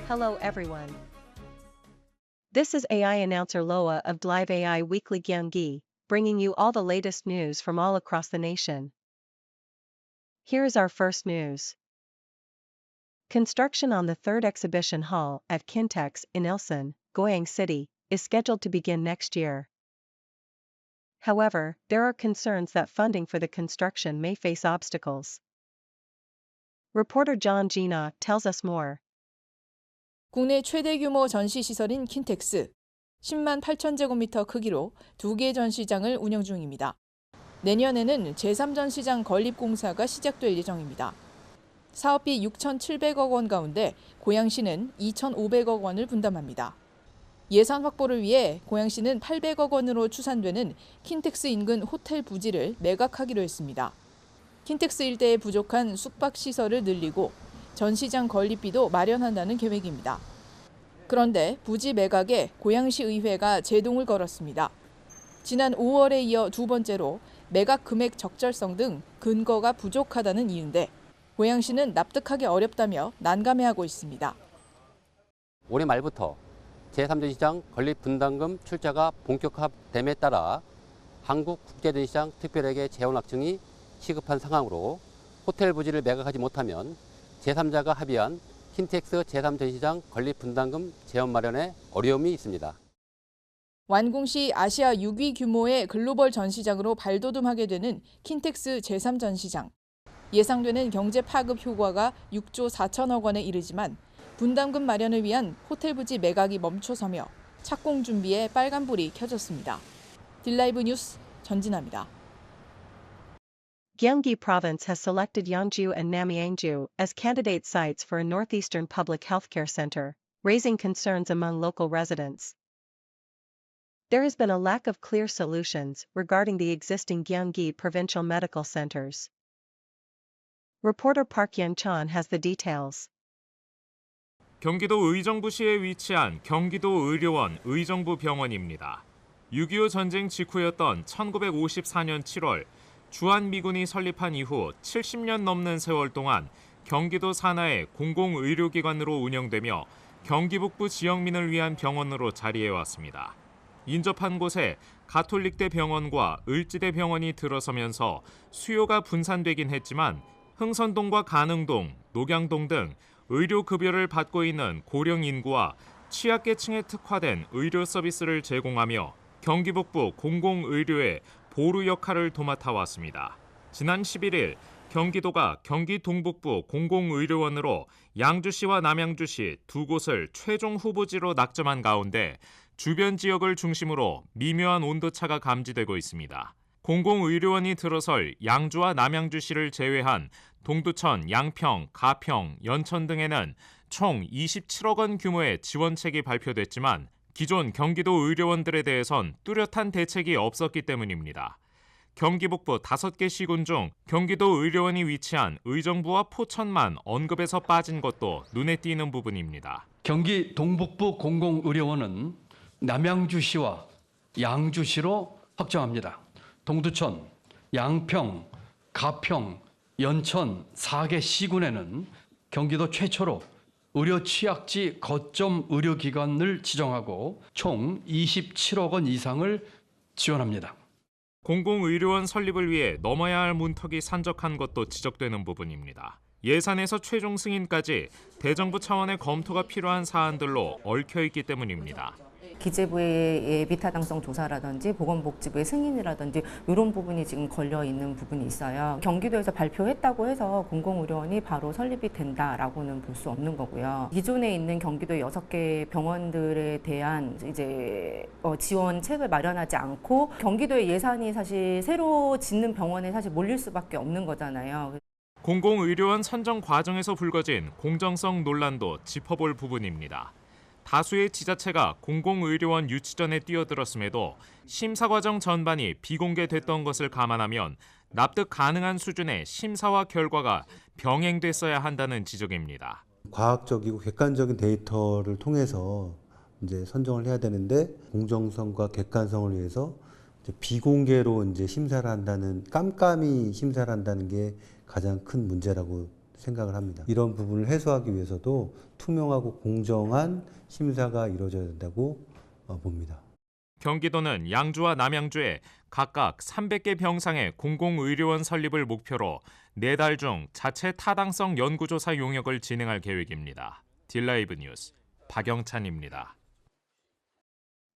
Hello everyone. This is AI announcer Loa of Drive AI Weekly Gyeonggi, bringing you all the latest news from all across the nation. Here is our first news. Construction on the third exhibition hall at Kintex in Ilsan, Goyang City, is scheduled to begin next year. However, there are concerns that funding for the construction may face obstacles. Reporter John Gina tells us more. 국내 최대 규모 전시시설인 킨텍스, 10만 8천 제곱미터 크기로 2개 전시장을 운영 중입니다. 내년에는 제3전시장 건립공사가 시작될 예정입니다. 사업비 6,700억 원 가운데 고양시는 2,500억 원을 분담합니다. 예산 확보를 위해 고양시는 800억 원으로 추산되는 킨텍스 인근 호텔 부지를 매각하기로 했습니다. 킨텍스 일대에 부족한 숙박시설을 늘리고 전시장 건립비도 마련한다는 계획입니다. 그런데 부지 매각에 고양시 의회가 제동을 걸었습니다. 지난 5월에 이어 두 번째로 매각 금액 적절성 등 근거가 부족하다는 이유인데 고양시는 납득하기 어렵다며 난감해하고 있습니다. 올해 말부터 제3전시장 건립 분담금 출자가 본격화됨에 따라 한국국제전시장 특별회계 재원 확충이 시급한 상황으로 호텔 부지를 매각하지 못하면 제3자가 합의한 킨텍스 제3전시장 건립 분담금 재원 마련에 어려움이 있습니다. 완공 시 아시아 6위 규모의 글로벌 전시장으로 발돋움하게 되는 킨텍스 제3전시장. 예상되는 경제 파급 효과가 6조 4천억 원에 이르지만 분담금 마련을 위한 호텔 부지 매각이 멈춰서며 착공 준비에 빨간불이 켜졌습니다. 딜라이브 뉴스 전진아입니다. Gyeonggi Province has selected Yeongju and Namyangju as candidate sites for a northeastern public healthcare center, raising concerns among local residents. There has been a lack of clear solutions regarding the existing Gyeonggi provincial medical centers. Reporter Park Yeon-chan has the details. 경기도 의정부시에 위치한 경기도 의료원 의정부 병원입니다. 6.25 전쟁 직후였던 1954년 7월 주한미군이 설립한 이후 70년 넘는 세월 동안 경기도 산하의 공공의료기관으로 운영되며 경기 북부 지역민을 위한 병원으로 자리해왔습니다. 인접한 곳에 가톨릭대 병원과 을지대 병원이 들어서면서 수요가 분산되긴 했지만 흥선동과 가능동, 녹양동 등 의료급여를 받고 있는 고령 인구와 취약계층에 특화된 의료 서비스를 제공하며 경기 북부 공공의료의 보루 역할을 도맡아 왔습니다. 지난 11일 경기도가 경기 동북부 공공의료원으로 양주시와 남양주시 두 곳을 최종 후보지로 낙점한 가운데 주변 지역을 중심으로 미묘한 온도차가 감지되고 있습니다. 공공의료원이 들어설 양주와 남양주시를 제외한 동두천, 양평, 가평, 연천 등에는 총 27억 원 규모의 지원책이 발표됐지만 기존 경기도 의료원들에 대해선 뚜렷한 대책이 없었기 때문입니다. 경기 북부 5개 시군 중 경기도 의료원이 위치한 의정부와 포천만 언급에서 빠진 것도 눈에 띄는 부분입니다. 경기 동북부 공공의료원은 남양주시와 양주시로 확정합니다. 동두천, 양평, 가평, 연천 4개 시군에는 경기도 최초로 의료 취약지 거점 의료기관을 지정하고 총 27억 원 이상을 지원합니다. 공공의료원 설립을 위해 넘어야 할 문턱이 산적한 것도 지적되는 부분입니다. 예산에서 최종 승인까지 대정부 차원의 검토가 필요한 사안들로 얽혀있기 때문입니다. 기재부의 예비타당성 조사라든지 보건복지부의 승인이라든지 이런 부분이 지금 걸려 있는 부분이 있어요. 경기도에서 발표했다고 해서 공공의료원이 바로 설립이 된다라고는 볼 수 없는 거고요. 기존에 있는 경기도의 6개 병원들에 대한 이제 지원책을 마련하지 않고 경기도의 예산이 사실 새로 짓는 병원에 사실 몰릴 수밖에 없는 거잖아요. 공공의료원 선정 과정에서 불거진 공정성 논란도 짚어볼 부분입니다. 다수의 지자체가 공공의료원 유치 전에 뛰어들었음에도 심사 과정 전반이 비공개됐던 것을 감안하면 납득 가능한 수준의 심사와 결과가 병행됐어야 한다는 지적입니다. 과학적이고 객관적인 데이터를 통해서 이제 선정을 해야 되는데 공정성과 객관성을 위해서 이제 비공개로 이제 심사를 한다는 깜깜이 심사를 한다는 게 가장 큰 문제라고 생각을 합니다. 이런 부분을 해소하기 위해서도 투명하고 공정한 심사가 이루어져야 된다고 봅니다. 경기도는 양주와 남양주에 각각 300개 병상의 공공의료원 설립을 목표로 4달 중 자체 타당성 연구조사 용역을 진행할 계획입니다. 딜라이브 뉴스 박영찬입니다.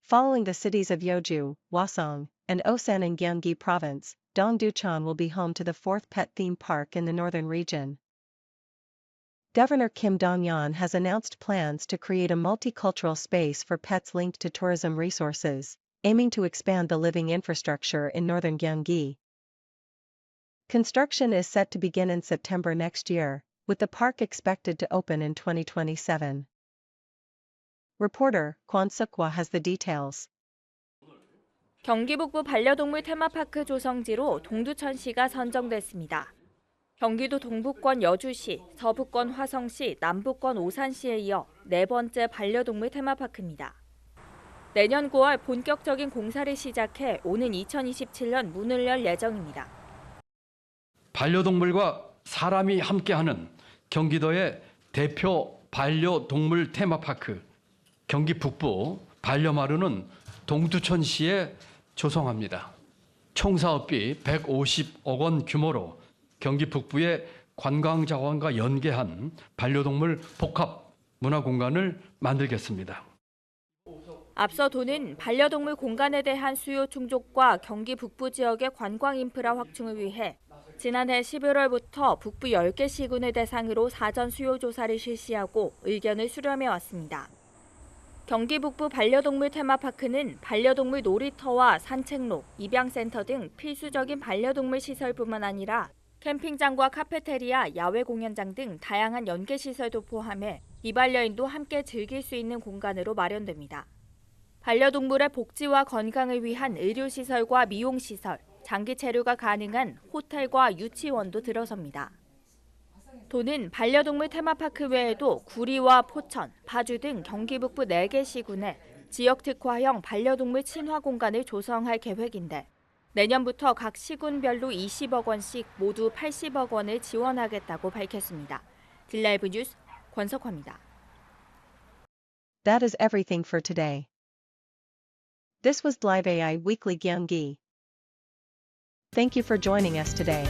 Following the cities of Yeoju, Hwasong, and Osan in Gyeonggi Province, Dongducheon will be home to the 4th pet theme park in the northern region. Governor Kim Dong-yeon has announced plans to create a multicultural space for pets linked to tourism resources, aiming to expand the living infrastructure in northern Gyeonggi. Construction is set to begin in September next year, with the park expected to open in 2027. Reporter Kwon Suk-hwa has the details. 경기 북부 반려동물 테마파크 조성지로 동두천시가 선정됐습니다. 경기도 동북권 여주시, 서북권 화성시, 남북권 오산시에 이어 4번째 반려동물 테마파크입니다. 내년 9월 본격적인 공사를 시작해 오는 2027년 문을 열 예정입니다. 반려동물과 사람이 함께하는 경기도의 대표 반려동물 테마파크 경기 북부 반려마루는 동두천시에 조성합니다. 총 사업비 150억 원 규모로 경기 북부의 관광자원과 연계한 반려동물 복합 문화공간을 만들겠습니다. 앞서 도는 반려동물 공간에 대한 수요 충족과 경기 북부 지역의 관광 인프라 확충을 위해 지난해 11월부터 북부 10개 시군을 대상으로 사전 수요 조사를 실시하고 의견을 수렴해 왔습니다. 경기 북부 반려동물 테마파크는 반려동물 놀이터와 산책로, 입양센터 등 필수적인 반려동물 시설뿐만 아니라 캠핑장과 카페테리아, 야외 공연장 등 다양한 연계 시설도 포함해 이반려인도 함께 즐길 수 있는 공간으로 마련됩니다. 반려동물의 복지와 건강을 위한 의료시설과 미용시설, 장기 체류가 가능한 호텔과 유치원도 들어섭니다. 도는 반려동물 테마파크 외에도 구리와 포천, 파주 등 경기 북부 4개 시군에 지역 특화형 반려동물 친화 공간을 조성할 계획인데 내년부터 각 시군별로 20억 원씩 모두 80억 원을 지원하겠다고 밝혔습니다. 딜라이브 뉴스 권석화입니다. That is everything for today. This was Live AI Weekly Gyeonggi. Thank you for joining us today.